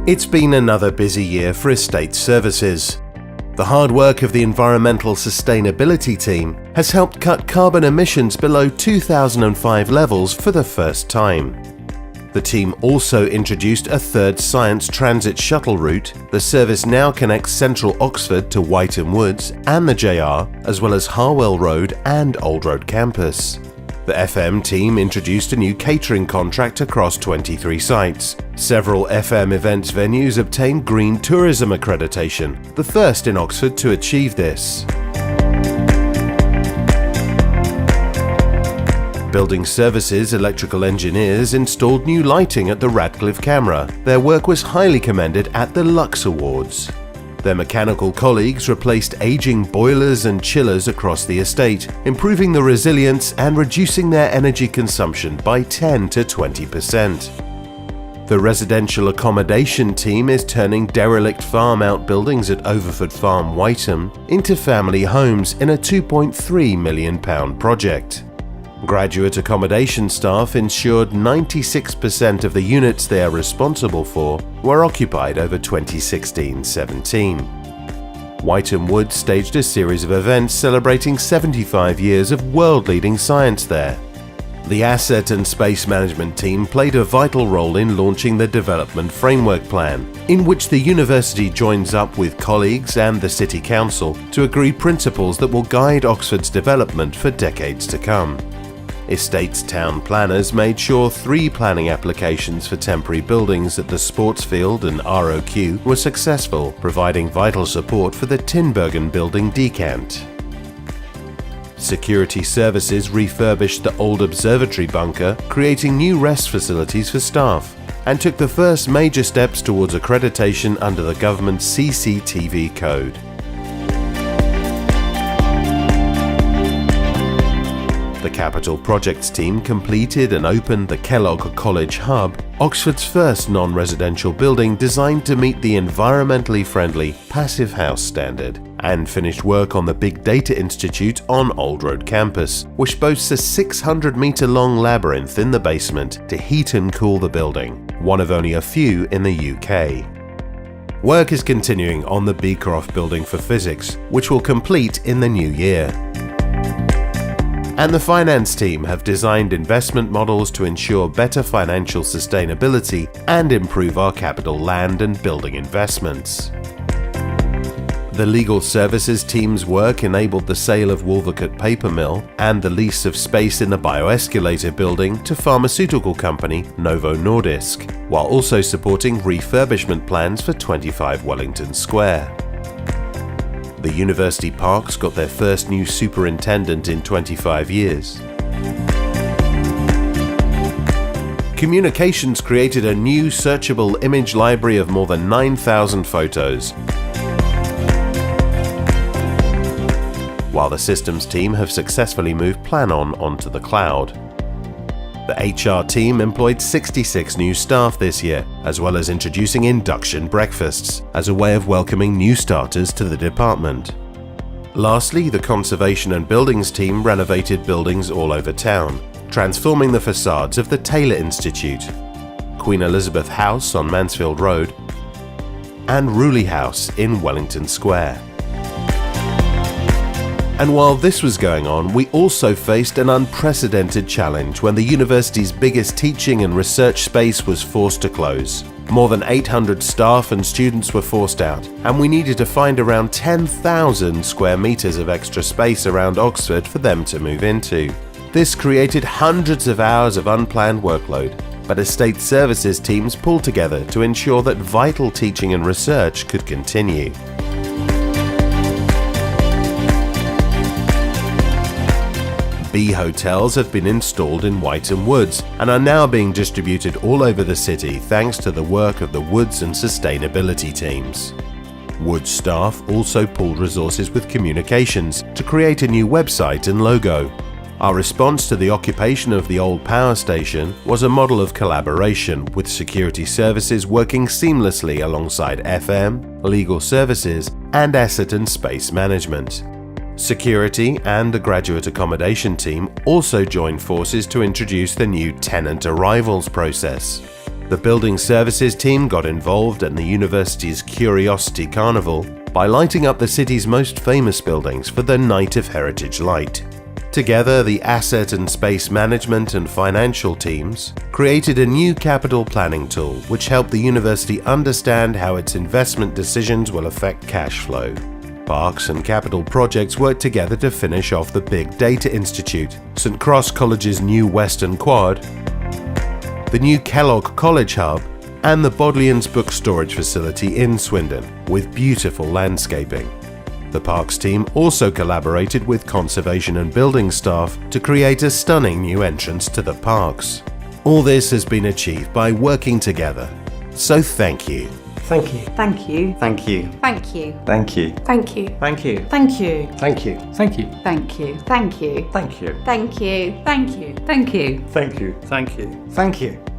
It's been another busy year for estate services. The hard work of the Environmental Sustainability team has helped cut carbon emissions below 2005 levels for the first time. The team also introduced a third Science Transit shuttle route. The service now connects central Oxford to Wytham Woods and the JR, as well as Harwell Road and Old Road Campus. The FM team introduced a new catering contract across 23 sites. Several FM events venues obtained Green Tourism accreditation, the first in Oxford to achieve this. Building Services electrical engineers installed new lighting at the Radcliffe Camera. Their work was highly commended at the Lux Awards. Their mechanical colleagues replaced aging boilers and chillers across the estate, improving the resilience and reducing their energy consumption by 10 to 20%. The residential accommodation team is turning derelict farm outbuildings at Overford Farm, Wytham, into family homes in a £2.3 million project. Graduate accommodation staff ensured 96% of the units they are responsible for were occupied over 2016-17. Wytham Woods staged a series of events celebrating 75 years of world-leading science there. The Asset and Space Management team played a vital role in launching the Development Framework Plan, in which the university joins up with colleagues and the City Council to agree principles that will guide Oxford's development for decades to come. Estates town planners made sure 3 planning applications for temporary buildings at the Sportsfield and ROQ were successful, providing vital support for the Tinbergen building decant. Security Services refurbished the old observatory bunker, creating new rest facilities for staff, and took the first major steps towards accreditation under the government's CCTV code. The Capital Projects team completed and opened the Kellogg College Hub, Oxford's first non-residential building designed to meet the environmentally friendly Passive House standard, and finished work on the Big Data Institute on Old Road Campus, which boasts a 600-metre-long labyrinth in the basement to heat and cool the building, one of only a few in the UK. Work is continuing on the Beecroft Building for Physics, which will complete in the new year. And the finance team have designed investment models to ensure better financial sustainability and improve our capital land and building investments. The legal services team's work enabled the sale of Wolvercote Paper Mill and the lease of space in the Bioescalator building to pharmaceutical company Novo Nordisk, while also supporting refurbishment plans for 25 Wellington Square. The University Parks got their first new superintendent in 25 years. Communications created a new searchable image library of more than 9,000 photos, while the systems team have successfully moved Planon onto the cloud. The HR team employed 66 new staff this year, as well as introducing induction breakfasts as a way of welcoming new starters to the department. Lastly, the Conservation and Buildings team renovated buildings all over town, transforming the facades of the Taylor Institute, Queen Elizabeth House on Mansfield Road, and Rewley House in Wellington Square. And while this was going on, we also faced an unprecedented challenge when the university's biggest teaching and research space was forced to close. More than 800 staff and students were forced out, and we needed to find around 10,000 square metres of extra space around Oxford for them to move into. This created hundreds of hours of unplanned workload, but estate services teams pulled together to ensure that vital teaching and research could continue. B hotels have been installed in Wytham Woods and are now being distributed all over the city thanks to the work of the Woods and Sustainability teams. Woods staff also pooled resources with communications to create a new website and logo. Our response to the occupation of the old power station was a model of collaboration, with security services working seamlessly alongside FM, legal services, and asset and space management. Security and the graduate accommodation team also joined forces to introduce the new tenant arrivals process. The building services team got involved in the university's Curiosity Carnival by lighting up the city's most famous buildings for the Night of Heritage Light. Together, the asset and space management and financial teams created a new capital planning tool which helped the university understand how its investment decisions will affect cash flow. Parks and capital projects worked together to finish off the Big Data Institute, St. Cross College's new Western Quad, the new Kellogg College Hub, and the Bodleian's book storage facility in Swindon, with beautiful landscaping. The Parks team also collaborated with conservation and building staff to create a stunning new entrance to the parks. All this has been achieved by working together. So thank you. Thank you. Thank you. Thank you. Thank you. Thank you. Thank you. Thank you. Thank you. Thank you. Thank you. Thank you. Thank you. Thank you. Thank you. Thank you. Thank you. Thank you. Thank you. Thank you.